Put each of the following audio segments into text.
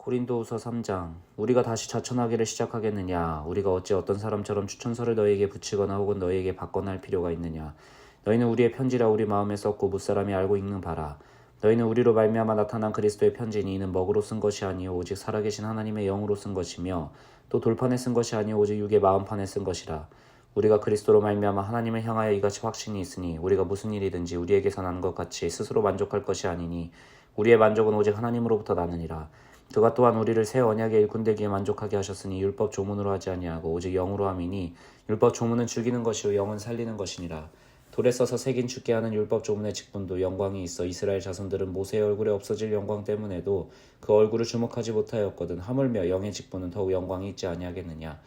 고린도후서 3장. 우리가 다시 자천하기를 시작하겠느냐? 우리가 어찌 어떤 사람처럼 추천서를 너희에게 붙이거나 혹은 너희에게 받거나 할 필요가 있느냐? 너희는 우리의 편지라 우리 마음에 썼고 무사람이 알고 읽는 바라. 너희는 우리로 말미암아 나타난 그리스도의 편지니 이는 먹으로 쓴 것이 아니요 오직 살아계신 하나님의 영으로 쓴 것이며 또 돌판에 쓴 것이 아니요 오직 육의 마음판에 쓴 것이라. 우리가 그리스도로 말미암아 하나님을 향하여 이같이 확신이 있으니 우리가 무슨 일이든지 우리에게서 난 것 같이 스스로 만족할 것이 아니니 우리의 만족은 오직 하나님으로부터 나느니라. 그가 또한 우리를 새 언약의 일꾼되기에 만족하게 하셨으니 율법 조문으로 하지 아니하고 오직 영으로 함이니 율법 조문은 죽이는 것이요 영은 살리는 것이니라. 돌에 써서 새긴 죽게 하는 율법 조문의 직분도 영광이 있어 이스라엘 자손들은 모세의 얼굴에 없어질 영광 때문에도 그 얼굴을 주목하지 못하였거든 하물며 영의 직분은 더욱 영광이 있지 아니하겠느냐.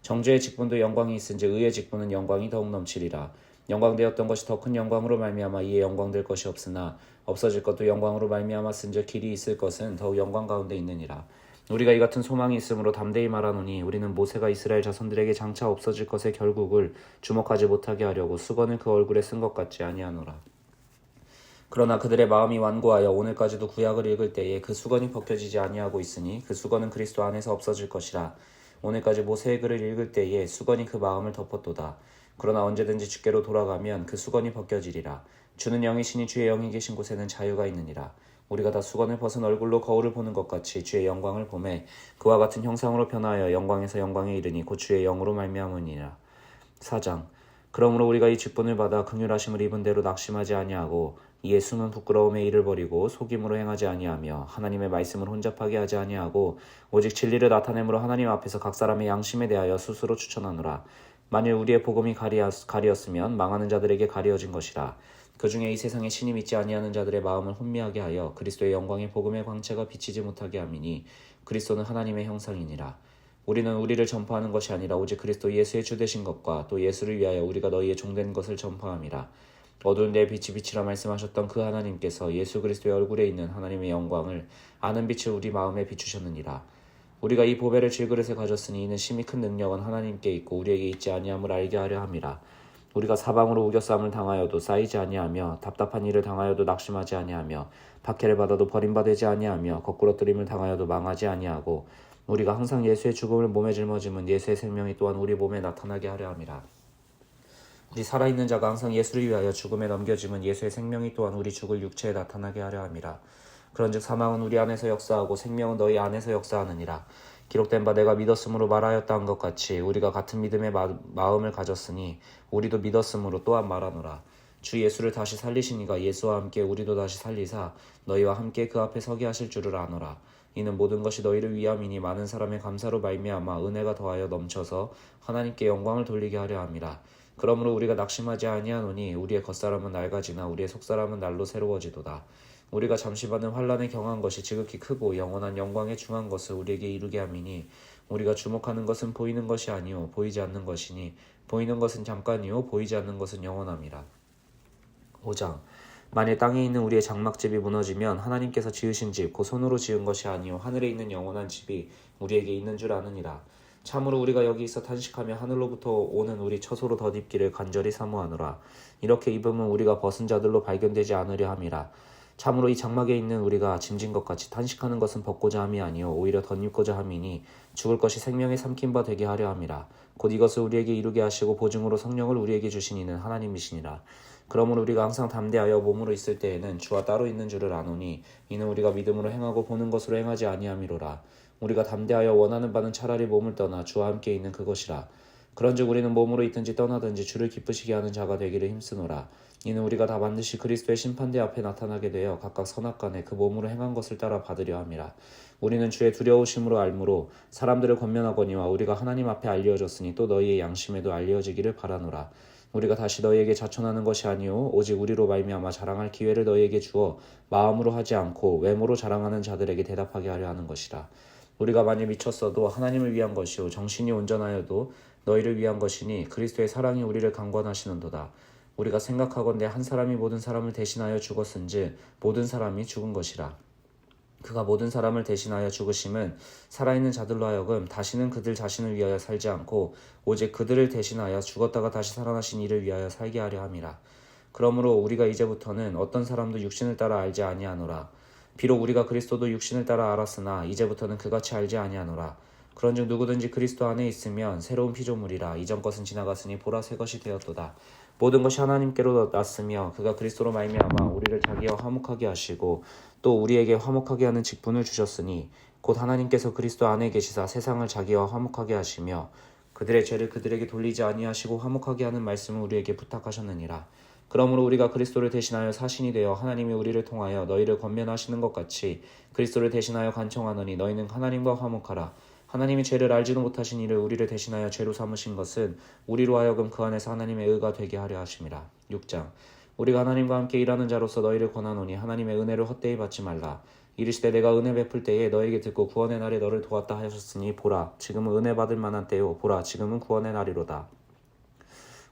정죄의 직분도 영광이 있은지 의의 직분은 영광이 더욱 넘치리라. 영광되었던 것이 더 큰 영광으로 말미암아 이에 영광될 것이 없으나 없어질 것도 영광으로 말미암았은즉 길이 있을 것은 더욱 영광 가운데 있느니라. 우리가 이 같은 소망이 있으므로 담대히 말하노니 우리는 모세가 이스라엘 자손들에게 장차 없어질 것의 결국을 주목하지 못하게 하려고 수건을 그 얼굴에 쓴 것 같지 아니하노라. 그러나 그들의 마음이 완고하여 오늘까지도 구약을 읽을 때에 그 수건이 벗겨지지 아니하고 있으니 그 수건은 그리스도 안에서 없어질 것이라. 오늘까지 모세의 글을 읽을 때에 수건이 그 마음을 덮었도다. 그러나 언제든지 주께로 돌아가면 그 수건이 벗겨지리라. 주는 영이시니 주의 영이 계신 곳에는 자유가 있느니라. 우리가 다 수건을 벗은 얼굴로 거울을 보는 것 같이 주의 영광을 보매 그와 같은 형상으로 변하여 영광에서 영광에 이르니 곧 주의 영으로 말미암으니라. 4장. 그러므로 우리가 이 직분을 받아 긍휼하심을 입은 대로 낙심하지 아니하고 이에 숨은 부끄러움에 이를 버리고 속임으로 행하지 아니하며 하나님의 말씀을 혼잡하게 하지 아니하고 오직 진리를 나타내므로 하나님 앞에서 각 사람의 양심에 대하여 스스로 추천하노라. 만일 우리의 복음이 가리었으면 망하는 자들에게 가리어진 것이라. 그 중에 이 세상에 신이 믿지 아니하는 자들의 마음을 혼미하게 하여 그리스도의 영광의 복음의 광채가 비치지 못하게 함이니 그리스도는 하나님의 형상이니라. 우리는 우리를 전파하는 것이 아니라 오직 그리스도 예수의 주 되신 것과 또 예수를 위하여 우리가 너희의 종된 것을 전파함이라. 어두운 데에 빛이 비치라 말씀하셨던 그 하나님께서 예수 그리스도의 얼굴에 있는 하나님의 영광을 아는 빛을 우리 마음에 비추셨느니라. 우리가 이 보배를 질그릇에 가졌으니 이는 심히 큰 능력은 하나님께 있고 우리에게 있지 아니함을 알게 하려 함이라. 우리가 사방으로 우겨싸움을 당하여도 쌓이지 아니하며 답답한 일을 당하여도 낙심하지 아니하며 박해를 받아도 버림받지 아니하며 거꾸러뜨림을 당하여도 망하지 아니하고 우리가 항상 예수의 죽음을 몸에 짊어짐은 예수의 생명이 또한 우리 몸에 나타나게 하려 함이라. 우리 살아있는 자가 항상 예수를 위하여 죽음에 넘겨짐은 예수의 생명이 또한 우리 죽을 육체에 나타나게 하려 함이라. 그런즉 사망은 우리 안에서 역사하고 생명은 너희 안에서 역사하느니라. 기록된 바 내가 믿었으므로 말하였다 한 것 같이 우리가 같은 믿음의 마음을 가졌으니 우리도 믿었으므로 또한 말하노라. 주 예수를 다시 살리시니가 예수와 함께 우리도 다시 살리사 너희와 함께 그 앞에 서게 하실 줄을 아노라. 이는 모든 것이 너희를 위함이니 많은 사람의 감사로 말미암아 은혜가 더하여 넘쳐서 하나님께 영광을 돌리게 하려 함이라. 그러므로 우리가 낙심하지 아니하노니 우리의 겉사람은 낡아지나 우리의 속사람은 날로 새로워지도다. 우리가 잠시 받는 환난에 경한 것이 지극히 크고 영원한 영광에 중한 것을 우리에게 이루게 함이니 우리가 주목하는 것은 보이는 것이 아니요 보이지 않는 것이니 보이는 것은 잠깐이요 보이지 않는 것은 영원함이라. 5장. 만일 땅에 있는 우리의 장막집이 무너지면 하나님께서 지으신 집 곧 손으로 지은 것이 아니요 하늘에 있는 영원한 집이 우리에게 있는 줄 아느니라. 참으로 우리가 여기 있어 탄식하며 하늘로부터 오는 우리 처소로 덧입기를 간절히 사모하노라. 이렇게 입으면 우리가 벗은 자들로 발견되지 않으려 함이라. 참으로 이 장막에 있는 우리가 짐진 것 같이 탄식하는 것은 벗고자 함이 아니요 오히려 덧입고자 함이니 죽을 것이 생명에 삼킨 바 되게 하려 함이라. 곧 이것을 우리에게 이루게 하시고 보증으로 성령을 우리에게 주신 이는 하나님이시니라. 그러므로 우리가 항상 담대하여 몸으로 있을 때에는 주와 따로 있는 줄을 아노니 이는 우리가 믿음으로 행하고 보는 것으로 행하지 아니함이로라. 우리가 담대하여 원하는 바는 차라리 몸을 떠나 주와 함께 있는 그것이라. 그런즉 우리는 몸으로 있든지 떠나든지 주를 기쁘시게 하는 자가 되기를 힘쓰노라. 이는 우리가 다 반드시 그리스도의 심판대 앞에 나타나게 되어 각각 선악간에 그 몸으로 행한 것을 따라 받으려 함이라. 우리는 주의 두려우심으로 알므로 사람들을 권면하거니와 우리가 하나님 앞에 알려졌으니 또 너희의 양심에도 알려지기를 바라노라. 우리가 다시 너희에게 자천하는 것이 아니요 오직 우리로 말미암아 자랑할 기회를 너희에게 주어 마음으로 하지 않고 외모로 자랑하는 자들에게 대답하게 하려 하는 것이라. 우리가 만일 미쳤어도 하나님을 위한 것이요 정신이 온전하여도 너희를 위한 것이니 그리스도의 사랑이 우리를 강권하시는도다. 우리가 생각하건대 한 사람이 모든 사람을 대신하여 죽었은즉 모든 사람이 죽은 것이라. 그가 모든 사람을 대신하여 죽으심은 살아있는 자들로 하여금 다시는 그들 자신을 위하여 살지 않고 오직 그들을 대신하여 죽었다가 다시 살아나신 이를 위하여 살게 하려 함이라. 그러므로 우리가 이제부터는 어떤 사람도 육신을 따라 알지 아니하노라. 비록 우리가 그리스도도 육신을 따라 알았으나 이제부터는 그같이 알지 아니하노라. 그런즉 누구든지 그리스도 안에 있으면 새로운 피조물이라. 이전 것은 지나갔으니 보라 새 것이 되었도다. 모든 것이 하나님께로 났으며 그가 그리스도로 말미암아 우리를 자기와 화목하게 하시고 또 우리에게 화목하게 하는 직분을 주셨으니 곧 하나님께서 그리스도 안에 계시사 세상을 자기와 화목하게 하시며 그들의 죄를 그들에게 돌리지 아니하시고 화목하게 하는 말씀을 우리에게 부탁하셨느니라. 그러므로 우리가 그리스도를 대신하여 사신이 되어 하나님이 우리를 통하여 너희를 권면하시는 것 같이 그리스도를 대신하여 간청하노니 너희는 하나님과 화목하라. 하나님이 죄를 알지도 못하신 이를 우리를 대신하여 죄로 삼으신 것은 우리로 하여금 그 안에서 하나님의 의가 되게 하려 하심이라. 6장. 우리가 하나님과 함께 일하는 자로서 너희를 권하노니 하나님의 은혜를 헛되이 받지 말라. 이르시되 내가 은혜 베풀 때에 너에게 듣고 구원의 날에 너를 도왔다 하셨으니 보라 지금은 은혜 받을 만한 때요 보라 지금은 구원의 날이로다.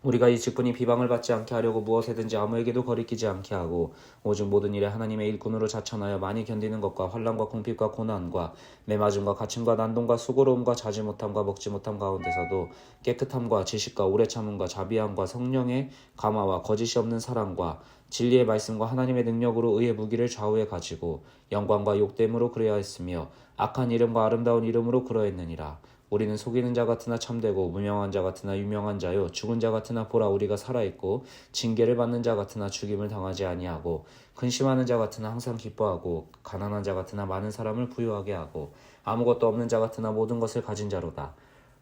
우리가 이 직분이 비방을 받지 않게 하려고 무엇에든지 아무에게도 거리끼지 않게 하고 오직 모든 일에 하나님의 일꾼으로 자천하여 많이 견디는 것과 환난과 궁핍과 고난과 매맞음과 갇힘과 난동과 수고로움과 자지 못함과 먹지 못함 가운데서도 깨끗함과 지식과 오래 참음과 자비함과 성령의 감화와 거짓이 없는 사랑과 진리의 말씀과 하나님의 능력으로 의의 무기를 좌우에 가지고 영광과 욕됨으로 그래야 했으며 악한 이름과 아름다운 이름으로 그러했느니라. 우리는 속이는 자 같으나 참되고 무명한 자 같으나 유명한 자요 죽은 자 같으나 보라 우리가 살아있고 징계를 받는 자 같으나 죽임을 당하지 아니하고 근심하는 자 같으나 항상 기뻐하고 가난한 자 같으나 많은 사람을 부유하게 하고 아무것도 없는 자 같으나 모든 것을 가진 자로다.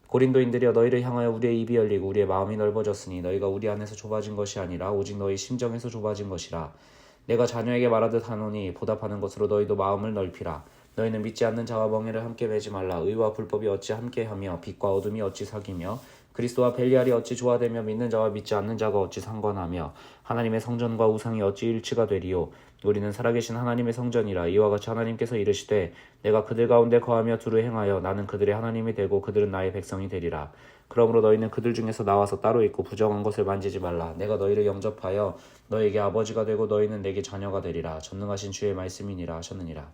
고린도인들이여 너희를 향하여 우리의 입이 열리고 우리의 마음이 넓어졌으니 너희가 우리 안에서 좁아진 것이 아니라 오직 너희 심정에서 좁아진 것이라. 내가 자녀에게 말하듯 하노니 보답하는 것으로 너희도 마음을 넓히라. 너희는 믿지 않는 자와 멍에를 함께 매지 말라. 의와 불법이 어찌 함께하며 빛과 어둠이 어찌 사귀며 그리스도와 벨리알이 어찌 조화되며 믿는 자와 믿지 않는 자가 어찌 상관하며 하나님의 성전과 우상이 어찌 일치가 되리요. 우리는 살아계신 하나님의 성전이라. 이와 같이 하나님께서 이르시되 내가 그들 가운데 거하며 두루 행하여 나는 그들의 하나님이 되고 그들은 나의 백성이 되리라. 그러므로 너희는 그들 중에서 나와서 따로 있고 부정한 것을 만지지 말라. 내가 너희를 영접하여 너희에게 아버지가 되고 너희는 내게 자녀가 되리라. 전능하신 주의 말씀이니라 하셨느니라.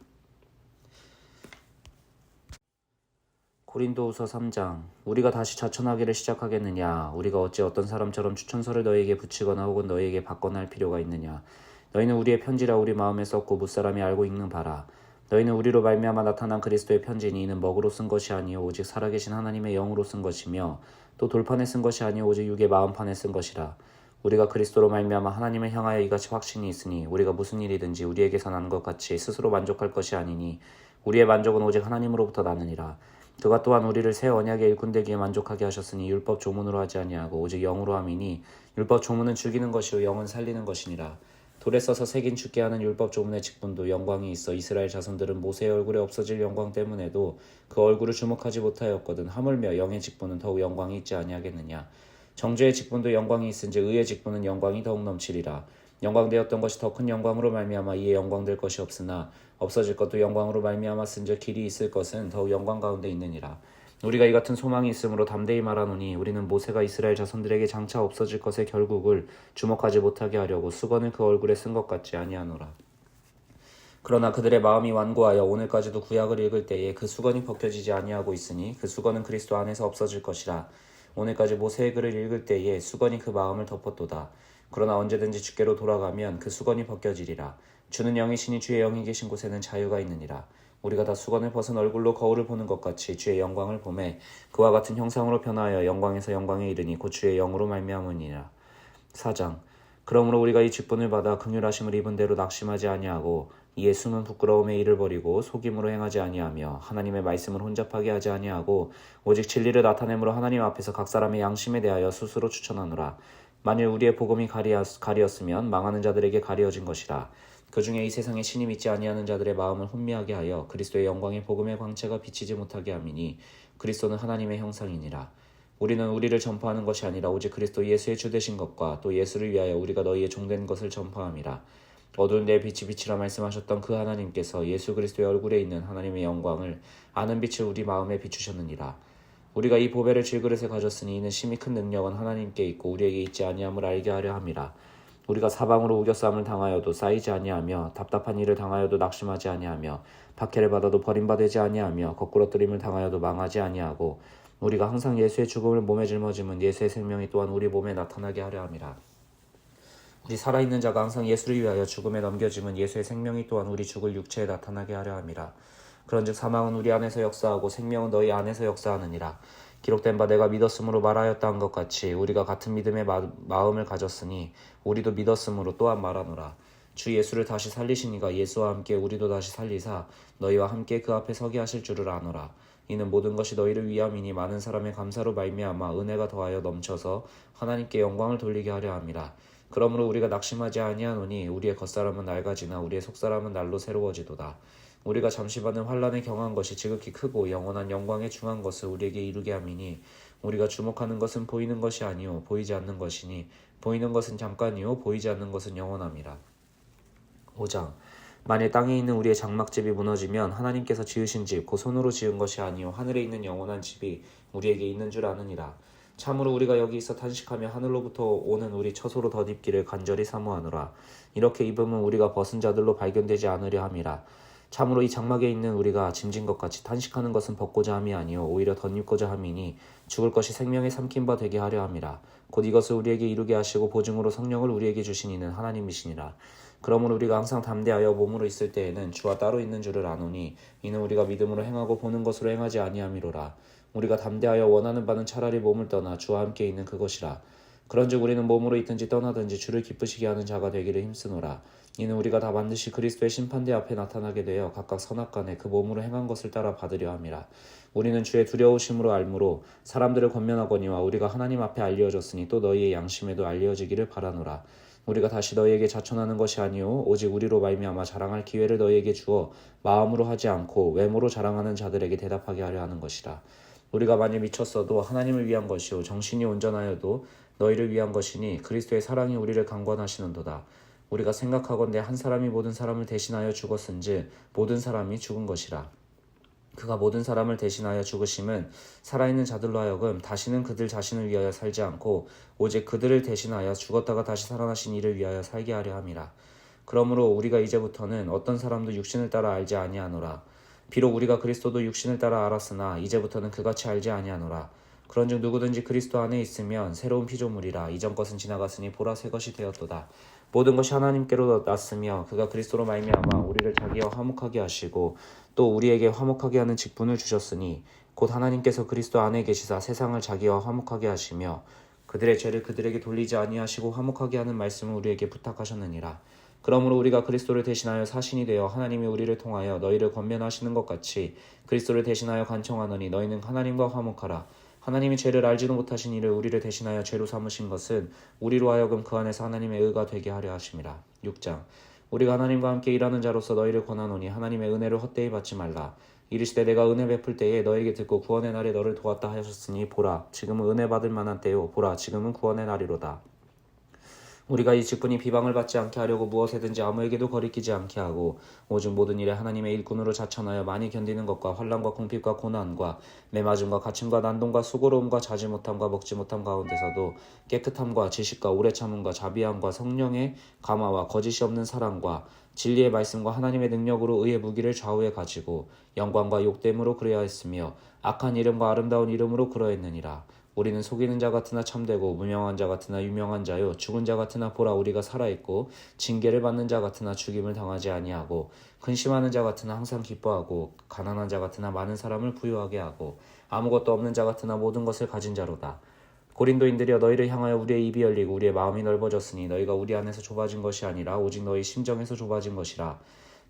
고린도후서 3장. 우리가 다시 자천하기를 시작하겠느냐? 우리가 어찌 어떤 사람처럼 추천서를 너희에게 붙이거나 혹은 너희에게 받거나 할 필요가 있느냐? 너희는 우리의 편지라 우리 마음에 썼고 무사람이 알고 읽는 바라. 너희는 우리로 말미암아 나타난 그리스도의 편지니 이는 먹으로 쓴 것이 아니요 오직 살아계신 하나님의 영으로 쓴 것이며 또 돌판에 쓴 것이 아니요 오직 육의 마음판에 쓴 것이라. 우리가 그리스도로 말미암아 하나님을 향하여 이같이 확신이 있으니 우리가 무슨 일이든지 우리에게서 나는 것 같이 스스로 만족할 것이 아니니 우리의 만족은 오직 하나님으로부터 나느니라. 그가 또한 우리를 새 언약의 일꾼 되기에 만족하게 하셨으니 율법 조문으로 하지 아니하고 오직 영으로 함이니 율법 조문은 죽이는 것이요 영은 살리는 것이니라. 돌에 써서 새긴 죽게 하는 율법 조문의 직분도 영광이 있어 이스라엘 자손들은 모세의 얼굴에 없어질 영광 때문에도 그 얼굴을 주목하지 못하였거든. 하물며 영의 직분은 더욱 영광이 있지 아니하겠느냐. 정죄의 직분도 영광이 있은지 의의 직분은 영광이 더욱 넘치리라. 영광되었던 것이 더 큰 영광으로 말미암아 이에 영광될 것이 없으나 없어질 것도 영광으로 말미암았은즉 길이 있을 것은 더욱 영광 가운데 있느니라. 우리가 이 같은 소망이 있으므로 담대히 말하노니 우리는 모세가 이스라엘 자손들에게 장차 없어질 것의 결국을 주목하지 못하게 하려고 수건을 그 얼굴에 쓴 것 같지 아니하노라. 그러나 그들의 마음이 완고하여 오늘까지도 구약을 읽을 때에 그 수건이 벗겨지지 아니하고 있으니 그 수건은 그리스도 안에서 없어질 것이라. 오늘까지 모세의 글을 읽을 때에 수건이 그 마음을 덮었도다. 그러나 언제든지 주께로 돌아가면 그 수건이 벗겨지리라. 주는 영이시니 주의 영이 계신 곳에는 자유가 있느니라. 우리가 다 수건을 벗은 얼굴로 거울을 보는 것 같이 주의 영광을 보매 그와 같은 형상으로 변하여 영광에서 영광에 이르니 곧 주의 영으로 말미암으니라. 4장. 그러므로 우리가 이 직분을 받아 긍휼하심을 입은 대로 낙심하지 아니하고 이에 숨은 부끄러움의 일을 버리고 속임으로 행하지 아니하며 하나님의 말씀을 혼잡하게 하지 아니하고 오직 진리를 나타내므로 하나님 앞에서 각 사람의 양심에 대하여 스스로 추천하노라. 만일 우리의 복음이 가리었으면 망하는 자들에게 가리어진 것이라. 그 중에 이 세상에 신이 믿지 아니하는 자들의 마음을 혼미하게 하여 그리스도의 영광의 복음의 광채가 비치지 못하게 함이니 그리스도는 하나님의 형상이니라. 우리는 우리를 전파하는 것이 아니라 오직 그리스도 예수의 주 되신 것과 또 예수를 위하여 우리가 너희의 종된 것을 전파함이라. 어두운 데에 빛이 비치라 말씀하셨던 그 하나님께서 예수 그리스도의 얼굴에 있는 하나님의 영광을 아는 빛을 우리 마음에 비추셨느니라. 우리가 이 보배를 질그릇에 가졌으니 이는 심히 큰 능력은 하나님께 있고 우리에게 있지 아니함을 알게 하려 함이라. 우리가 사방으로 우겨싸움을 당하여도 쌓이지 아니하며 답답한 일을 당하여도 낙심하지 아니하며 박해를 받아도 버림받지 아니하며 거꾸러뜨림을 당하여도 망하지 아니하고 우리가 항상 예수의 죽음을 몸에 짊어짐은 예수의 생명이 또한 우리 몸에 나타나게 하려 함이라. 우리 살아있는 자가 항상 예수를 위하여 죽음에 넘겨짐은 예수의 생명이 또한 우리 죽을 육체에 나타나게 하려 함이라. 그런즉 사망은 우리 안에서 역사하고 생명은 너희 안에서 역사하느니라. 기록된 바 내가 믿었으므로 말하였다 한 것 같이 우리가 같은 믿음의 마음을 가졌으니 우리도 믿었으므로 또한 말하노라. 주 예수를 다시 살리시니가 예수와 함께 우리도 다시 살리사 너희와 함께 그 앞에 서게 하실 줄을 아노라. 이는 모든 것이 너희를 위함이니 많은 사람의 감사로 말미암아 은혜가 더하여 넘쳐서 하나님께 영광을 돌리게 하려 함이라. 그러므로 우리가 낙심하지 아니하노니 우리의 겉사람은 낡아지나 우리의 속사람은 날로 새로워지도다. 우리가 잠시 받는 환난에 경한 것이 지극히 크고 영원한 영광에 중한 것을 우리에게 이루게 함이니 우리가 주목하는 것은 보이는 것이 아니요 보이지 않는 것이니 보이는 것은 잠깐이요 보이지 않는 것은 영원함이라. 5장. 만일 땅에 있는 우리의 장막집이 무너지면 하나님께서 지으신 집 곧 손으로 지은 것이 아니요 하늘에 있는 영원한 집이 우리에게 있는 줄 아느니라. 참으로 우리가 여기 있어 탄식하며 하늘로부터 오는 우리 처소로 덧입기를 간절히 사모하노라. 이렇게 입으면 우리가 벗은 자들로 발견되지 않으려 함이라. 참으로 이 장막에 있는 우리가 짐진 것 같이 탄식하는 것은 벗고자 함이 아니요 오히려 덧입고자 함이니 죽을 것이 생명에 삼킨 바 되게 하려 함이라. 곧 이것을 우리에게 이루게 하시고 보증으로 성령을 우리에게 주신 이는 하나님이시니라. 그러므로 우리가 항상 담대하여 몸으로 있을 때에는 주와 따로 있는 줄을 아노니 이는 우리가 믿음으로 행하고 보는 것으로 행하지 아니함이로라. 우리가 담대하여 원하는 바는 차라리 몸을 떠나 주와 함께 있는 그것이라. 그런즉 우리는 몸으로 있든지 떠나든지 주를 기쁘시게 하는 자가 되기를 힘쓰노라. 이는 우리가 다 반드시 그리스도의 심판대 앞에 나타나게 되어 각각 선악간에 그 몸으로 행한 것을 따라 받으려 함이라. 우리는 주의 두려우심으로 알므로 사람들을 권면하거니와 우리가 하나님 앞에 알려졌으니 또 너희의 양심에도 알려지기를 바라노라. 우리가 다시 너희에게 자천하는 것이 아니요 오직 우리로 말미암아 자랑할 기회를 너희에게 주어 마음으로 하지 않고 외모로 자랑하는 자들에게 대답하게 하려 하는 것이라. 우리가 만일 미쳤어도 하나님을 위한 것이요 정신이 온전하여도 너희를 위한 것이니 그리스도의 사랑이 우리를 강권하시는도다. 우리가 생각하건대 한 사람이 모든 사람을 대신하여 죽었은즉 모든 사람이 죽은 것이라. 그가 모든 사람을 대신하여 죽으심은 살아있는 자들로 하여금 다시는 그들 자신을 위하여 살지 않고 오직 그들을 대신하여 죽었다가 다시 살아나신 이를 위하여 살게 하려 함이라. 그러므로 우리가 이제부터는 어떤 사람도 육신을 따라 알지 아니하노라. 비록 우리가 그리스도도 육신을 따라 알았으나 이제부터는 그같이 알지 아니하노라. 그런즉 누구든지 그리스도 안에 있으면 새로운 피조물이라. 이전 것은 지나갔으니 보라 새 것이 되었도다. 모든 것이 하나님께로 났으며 그가 그리스도로 말미암아 우리를 자기와 화목하게 하시고 또 우리에게 화목하게 하는 직분을 주셨으니 곧 하나님께서 그리스도 안에 계시사 세상을 자기와 화목하게 하시며 그들의 죄를 그들에게 돌리지 아니하시고 화목하게 하는 말씀을 우리에게 부탁하셨느니라. 그러므로 우리가 그리스도를 대신하여 사신이 되어 하나님이 우리를 통하여 너희를 권면하시는 것 같이 그리스도를 대신하여 간청하노니 너희는 하나님과 화목하라. 하나님이 죄를 알지도 못하신 이를 우리를 대신하여 죄로 삼으신 것은 우리로 하여금 그 안에서 하나님의 의가 되게 하려 하심이라. 6장. 우리가 하나님과 함께 일하는 자로서 너희를 권하노니 하나님의 은혜를 헛되이 받지 말라. 이르시되 내가 은혜 베풀 때에 너에게 듣고 구원의 날에 너를 도왔다 하셨으니 보라 지금은 은혜 받을 만한 때요 보라 지금은 구원의 날이로다. 우리가 이 직분이 비방을 받지 않게 하려고 무엇에든지 아무에게도 거리끼지 않게 하고 오직 모든 일에 하나님의 일꾼으로 자천하여 많이 견디는 것과 환난과 궁핍과 고난과 매맞음과 갇힘과 난동과 수고로움과 자지 못함과 먹지 못함 가운데서도 깨끗함과 지식과 오래 참음과 자비함과 성령의 감화와 거짓이 없는 사랑과 진리의 말씀과 하나님의 능력으로 의의 무기를 좌우에 가지고 영광과 욕됨으로 그래야 했으며 악한 이름과 아름다운 이름으로 그러했느니라. 우리는 속이는 자 같으나 참되고 무명한 자 같으나 유명한 자요 죽은 자 같으나 보라 우리가 살아있고 징계를 받는 자 같으나 죽임을 당하지 아니하고 근심하는 자 같으나 항상 기뻐하고 가난한 자 같으나 많은 사람을 부유하게 하고 아무것도 없는 자 같으나 모든 것을 가진 자로다. 고린도인들이여 너희를 향하여 우리의 입이 열리고 우리의 마음이 넓어졌으니 너희가 우리 안에서 좁아진 것이 아니라 오직 너희 심정에서 좁아진 것이라.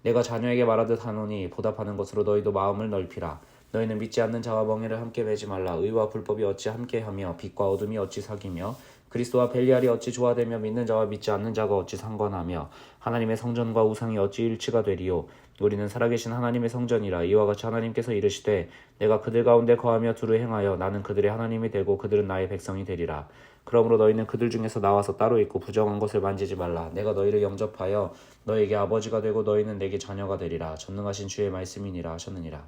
내가 자녀에게 말하듯 하노니 보답하는 것으로 너희도 마음을 넓히라. 너희는 믿지 않는 자와 멍에를 함께 매지 말라. 의와 불법이 어찌 함께하며 빛과 어둠이 어찌 사귀며 그리스도와 벨리알이 어찌 조화되며 믿는 자와 믿지 않는 자가 어찌 상관하며 하나님의 성전과 우상이 어찌 일치가 되리요. 우리는 살아계신 하나님의 성전이라. 이와 같이 하나님께서 이르시되 내가 그들 가운데 거하며 두루 행하여 나는 그들의 하나님이 되고 그들은 나의 백성이 되리라. 그러므로 너희는 그들 중에서 나와서 따로 있고 부정한 것을 만지지 말라. 내가 너희를 영접하여 너희에게 아버지가 되고 너희는 내게 자녀가 되리라. 전능하신 주의 말씀이니라 하셨느니라.